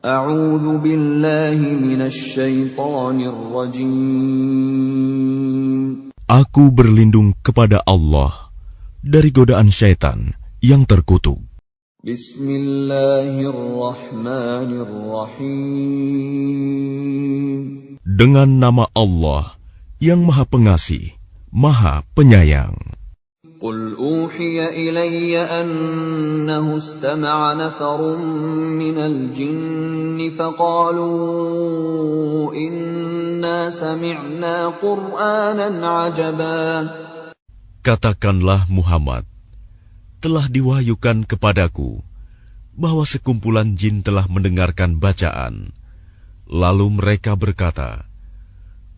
A'udzu billahi minasy syaithanir rajim. Aku berlindung kepada Allah dari godaan syaitan yang terkutuk. Bismillahirrahmanirrahim. Dengan nama Allah yang Maha Pengasih, Maha Penyayang. Qul uhiya ilayya annahu istama'a nafarun minal jinni faqalu inna sami'na Qur'anan 'ajaba. Katakanlah Muhammad, telah diwahyukan kepadaku bahwa sekumpulan jin telah mendengarkan bacaan. Lalu mereka berkata,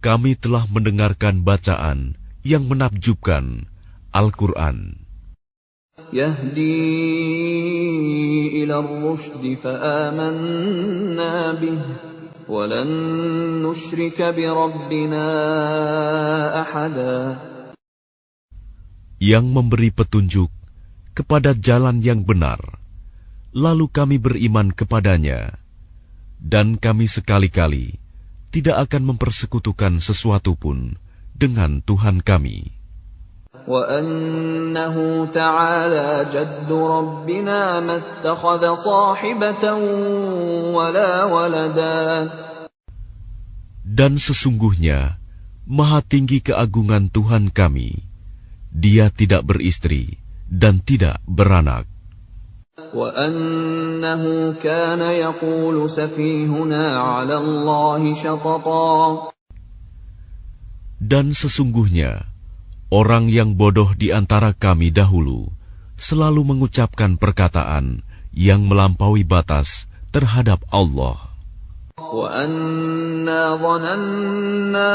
kami telah mendengarkan bacaan yang menakjubkan, Al-Quran. Yahdi ila ar-rushdi fa'amanna bih wa lan nusyrika bi rabbina ahada. Yang memberi petunjuk kepada jalan yang benar, lalu kami beriman kepadanya, dan kami sekali-kali tidak akan mempersekutukan sesuatu pun dengan Tuhan kami. وَأَنَّهُ تَعَالَى جَدُّ رَبِّنَا مَا اتَّخَذَ صَاحِبَةً وَلَا وَلَدًا. Dan sesungguhnya maha tinggi keagungan Tuhan kami, Dia tidak beristri dan tidak beranak. وَأَنَّهُ كَانَ يَقُولُ سَفِيهُنَا عَلَى اللَّهِ شَطَطًا. Dan sesungguhnya orang yang bodoh di antara kami dahulu selalu mengucapkan perkataan yang melampaui batas terhadap Allah. وَأَنَّا ظَنَنَّا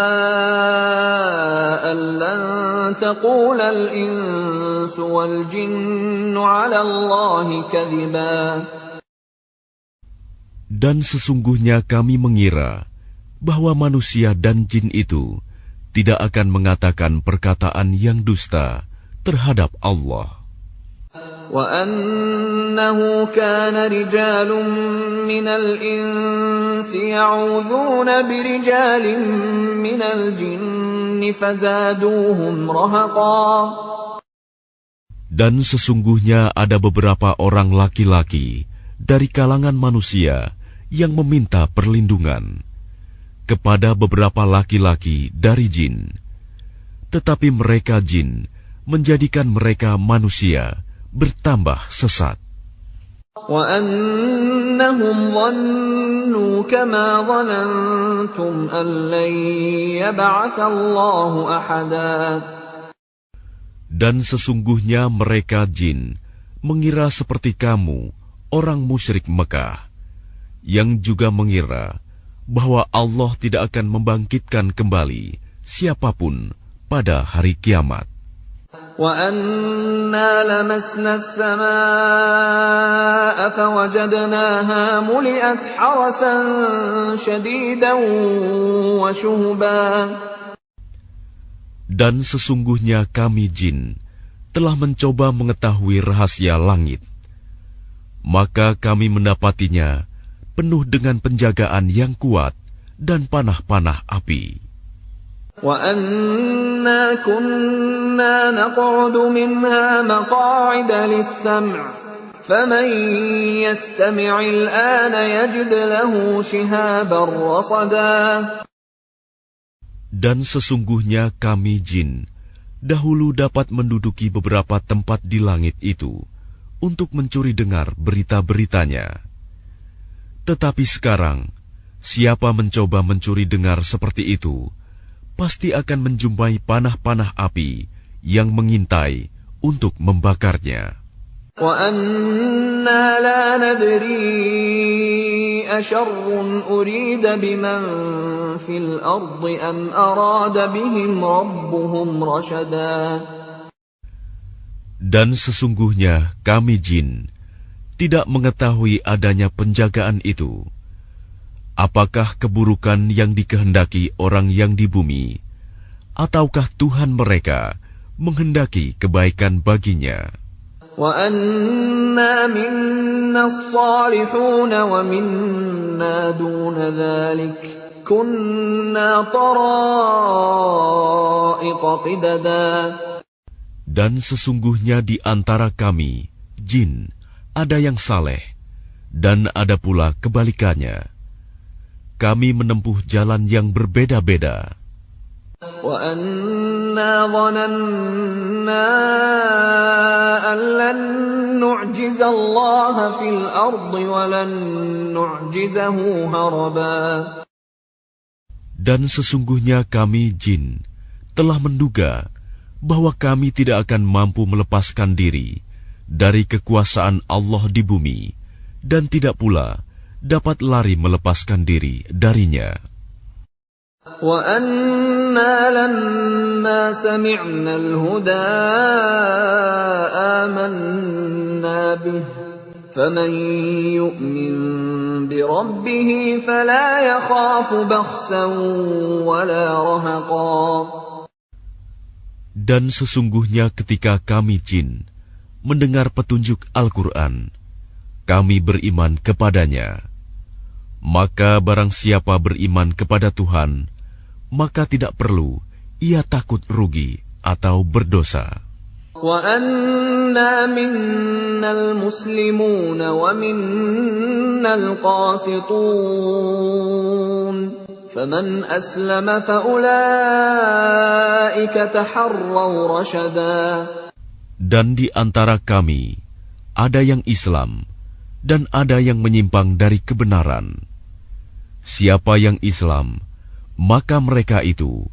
أَن لَّن تَقُولَ الْإِنسُ وَالْجِنُّ عَلَى اللَّهِ كَذِبًا. Dan sesungguhnya kami mengira bahwa manusia dan jin itu tidak akan mengatakan perkataan yang dusta terhadap Allah. وَأَنَّهُ كَانَ رِجَالٌ مِّنَ الْإِنسِ يَعُوذُونَ بِرِجَالٍ مِّنَ الْجِنِّ فَزَادُوهُمْ رَهَقًا. Dan sesungguhnya ada beberapa orang laki-laki dari kalangan manusia yang meminta perlindungan kepada beberapa laki-laki dari jin, tetapi mereka jin menjadikan mereka manusia bertambah sesat. وَأَنَّهُمْ ظَنُّوا كَمَا ظَنَنتُمْ أَن لَّن يَبْعَثَ اللَّهُ أَحَدًا. Dan sesungguhnya mereka jin mengira seperti kamu, orang musyrik Mekah, yang juga mengira bahwa Allah tidak akan membangkitkan kembali siapapun pada hari kiamat. وَأَنَّا لَمَسْنَا السَّمَاءَ فَوَجَدْنَاهَا مُلِئَتْ حَرَسًا شَدِيدًا وَشُهُبًا. Dan sesungguhnya kami jin telah mencoba mengetahui rahasia langit, maka kami mendapatinya penuh dengan penjagaan yang kuat dan panah-panah api. وَأَنَّا كُنَّا نَقْعُدُ مِنْهَا مَقَاعِدَ لِلسَّمْعِ فَمَنْ يَسْتَمِعِ الْآنَ يَجِدْ لَهُ شِهَابًا رَصَدًا. Dan sesungguhnya kami jin dahulu dapat menduduki beberapa tempat di langit itu untuk mencuri dengar berita-beritanya. Tetapi sekarang, siapa mencoba mencuri dengar seperti itu, pasti akan menjumpai panah-panah api yang mengintai untuk membakarnya. وَأَنَّا لَا نَدْرِي أَشَرٌّ أُرِيدَ بِمَن فِي الْأَرْضِ أَمْ أَرَادَ بِهِمْ رَبُّهُمْ رَشَدًا. Dan sesungguhnya kami jin tidak mengetahui adanya penjagaan itu. Apakah keburukan yang dikehendaki orang yang di bumi, ataukah Tuhan mereka menghendaki kebaikan baginya? وَأَنَّ أَنَّا مِنَّا الصَّالِحُونَ وَمِنَّا دُونَ ذَلِكَ كُنَّا طَرَائِقَ قِدَدًا. Dan sesungguhnya di antara kami, jin, ada yang saleh, dan ada pula kebalikannya. Kami menempuh jalan yang berbeda-beda. وَأَنَّا ظَنَنَّا أَن لَّن نُّعْجِزَ اللَّهَ فِي الْأَرْضِ وَلَن نُّعْجِزَهُ هَرَبًا. Dan sesungguhnya kami, jin, telah menduga bahwa kami tidak akan mampu melepaskan diri dari kekuasaan Allah di bumi, dan tidak pula dapat lari melepaskan diri darinya. وَأَنَّا لَمَّا سَمِعْنَا الْهُدَىٰ آمَنَّا بِهِ فَمَن يُؤْمِن بِرَبِّهِ فَلَا يَخَافُ بَخْسًا وَلَا رَهَقًا. Dan sesungguhnya ketika kami jin mendengar petunjuk Al-Quran, kami beriman kepadanya. Maka barang siapa beriman kepada Tuhan, maka tidak perlu ia takut rugi atau berdosa. وَأَنَّا مِنَّا الْمُسْلِمُونَ وَمِنَّا الْقَاسِطُونَ فَمَنْ أَسْلَمَ فَأُولَٰئِكَ تَحَرَّوْا رَشَدًا. Dan di antara kami ada yang Islam dan ada yang menyimpang dari kebenaran. Siapa yang Islam, maka mereka itu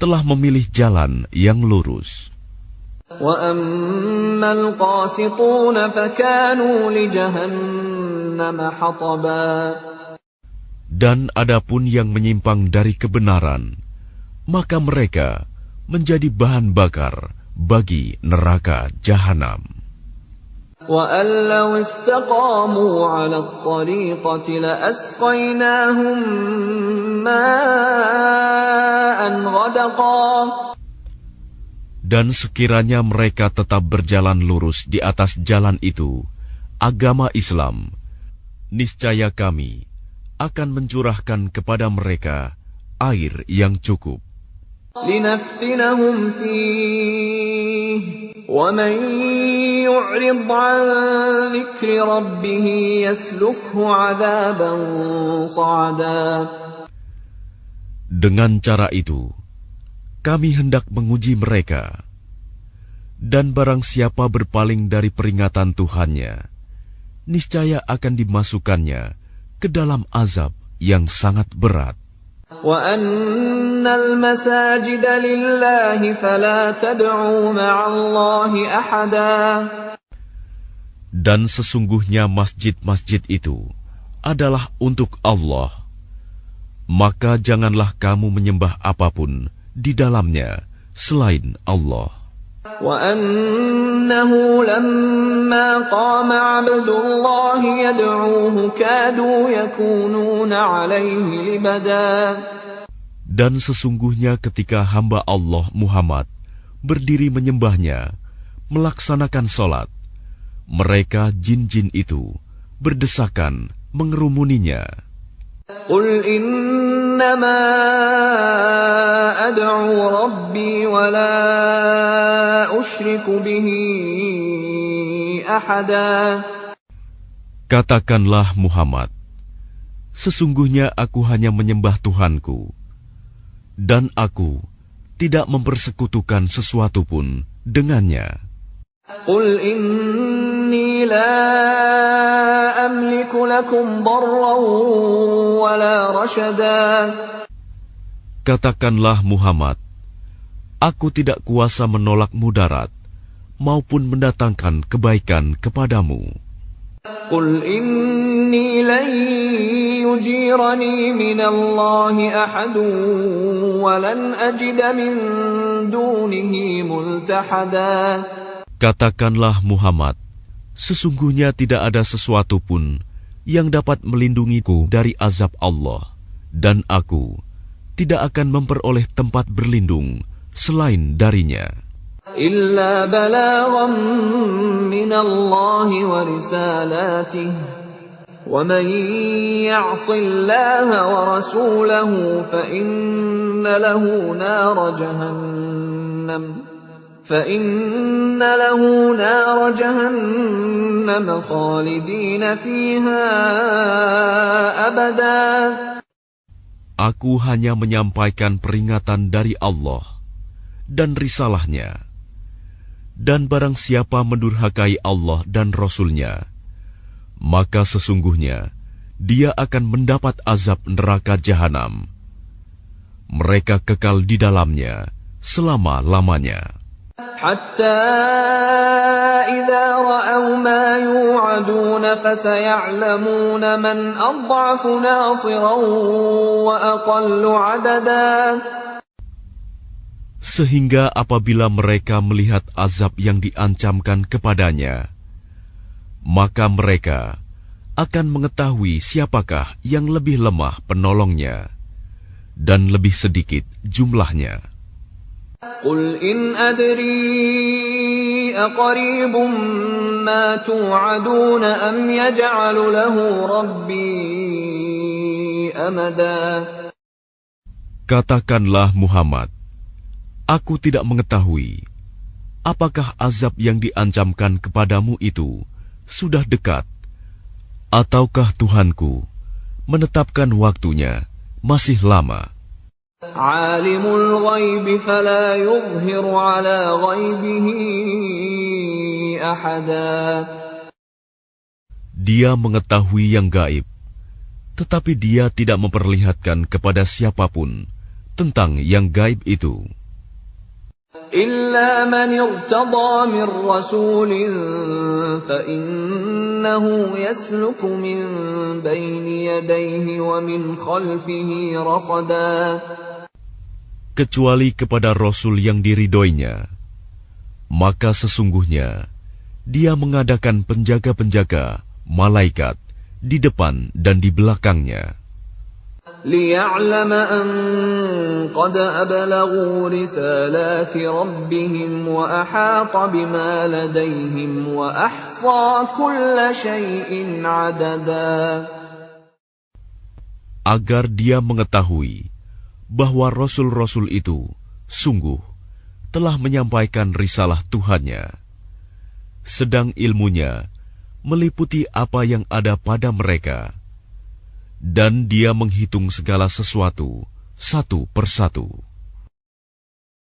telah memilih jalan yang lurus. وَأَمَّا الْقَاسِطُونَ فَكَانُوا لِجَهَنَّمَ حَطَبًا. Dan adapun yang menyimpang dari kebenaran, maka mereka menjadi bahan bakar bagi neraka jahanam. وَأَن لَّوْ اسْتَقَامُوا عَلَى الطَّرِيقَةِ لَأَسْقَيْنَاهُم مَّاءً غَدَقًا. Dan sekiranya mereka tetap berjalan lurus di atas jalan itu, agama Islam, niscaya kami akan mencurahkan kepada mereka air yang cukup. لِنَفْتِنَهُمْ فِيهِ وَمَن يُعْرِضْ عَن ذِكْرِ رَبِّهِ يَسْلُكْهُ عَذَابًا صَعَدًا. Dengan cara itu, kami hendak menguji mereka. Dan barang siapa berpaling dari peringatan Tuhannya, niscaya akan dimasukkannya ke dalam azab yang sangat berat. وَأَنَّ الْمَسَاجِدَ لِلَّهِ فَلَا تَدْعُوا مَعَ اللَّهِ أَحَدًا. Dan sesungguhnya masjid-masjid itu adalah untuk Allah. Maka janganlah kamu menyembah apapun di dalamnya selain Allah. وَأَنَّهُ لَمَّا قَامَ عَبْدُ اللَّهِ يَدْعُوهُ كَادُوا يَكُونُونَ عَلَيْهِ لِبَدًا. Dan sesungguhnya ketika hamba Allah Muhammad berdiri menyembahnya, melaksanakan sholat, mereka jin-jin itu berdesakan mengerumuninya. قُلْ إِنَّمَا أَدْعُو رَبِّي وَلَا أُشْرِكُ بِهِ أَحَدًا. Katakanlah Muhammad, sesungguhnya aku hanya menyembah Tuhanku, dan aku tidak mempersekutukan sesuatu pun dengannya. قُلْ إِنِّي لَا أَمْلِكُ لَكُمْ ضَرًّا وَلَا رَشَدًا. Katakanlah Muhammad, aku tidak kuasa menolak mudarat maupun mendatangkan kebaikan kepadamu. قُلْ إِنِّي لَن يُجِيرَنِي مِنَ اللَّهِ أَحَدٌ وَلَنْ أَجِدَ مِن دُونِهِ مُلْتَحَدًا. Katakanlah Muhammad, sesungguhnya tidak ada sesuatu pun yang dapat melindungiku dari azab Allah, dan aku tidak akan memperoleh tempat berlindung selain darinya. إلا بلاغا من الله ورسالاته ومن يعص الله ورسوله فإن له نار جهنم خالدين فيها أبدا. Aku hanya menyampaikan peringatan dari Allah dan risalahnya. Dan barang siapa mendurhakai Allah dan Rasul-Nya, maka sesungguhnya dia akan mendapat azab neraka jahanam. Mereka kekal di dalamnya selama-lamanya. حتى إذا رأوا ما يوعدون فسيعلمون من أضعف ناصرا وأقل عددا. Sehingga apabila mereka melihat azab yang diancamkan kepadanya, maka mereka akan mengetahui siapakah yang lebih lemah penolongnya dan lebih sedikit jumlahnya. قل إن أدري أقريب ما توعدون أم يجعل له ربي أمدا. Katakanlah Muhammad, aku tidak mengetahui apakah azab yang diancamkan kepadamu itu sudah dekat, ataukah Tuhanku menetapkan waktunya masih lama. Alimul ghaib fala yuzhir ala ghaibihi ahada. Dia mengetahui yang gaib, tetapi dia tidak memperlihatkan kepada siapapun tentang yang gaib itu. Illa man irtada min rasulin fa innahu yasluku min bayni yadayhi wa min khalfihi rasada. Kecuali kepada Rasul yang diridhoinya, maka sesungguhnya dia mengadakan penjaga-penjaga, malaikat, di depan dan di belakangnya. لِيَعْلَمَ أَنْ قَدْ أَبْلَغُوا رِسَالَاتِ رَبِّهِمْ وَأَحَاطَ بِمَا لَدَيْهِمْ وَأَحْصَى كُلَّ شَيْءٍ عَدَدًا. Agar dia mengetahui bahwa Rasul-Rasul itu sungguh telah menyampaikan risalah Tuhannya, sedang ilmunya meliputi apa yang ada pada mereka, dan dia menghitung segala sesuatu satu persatu.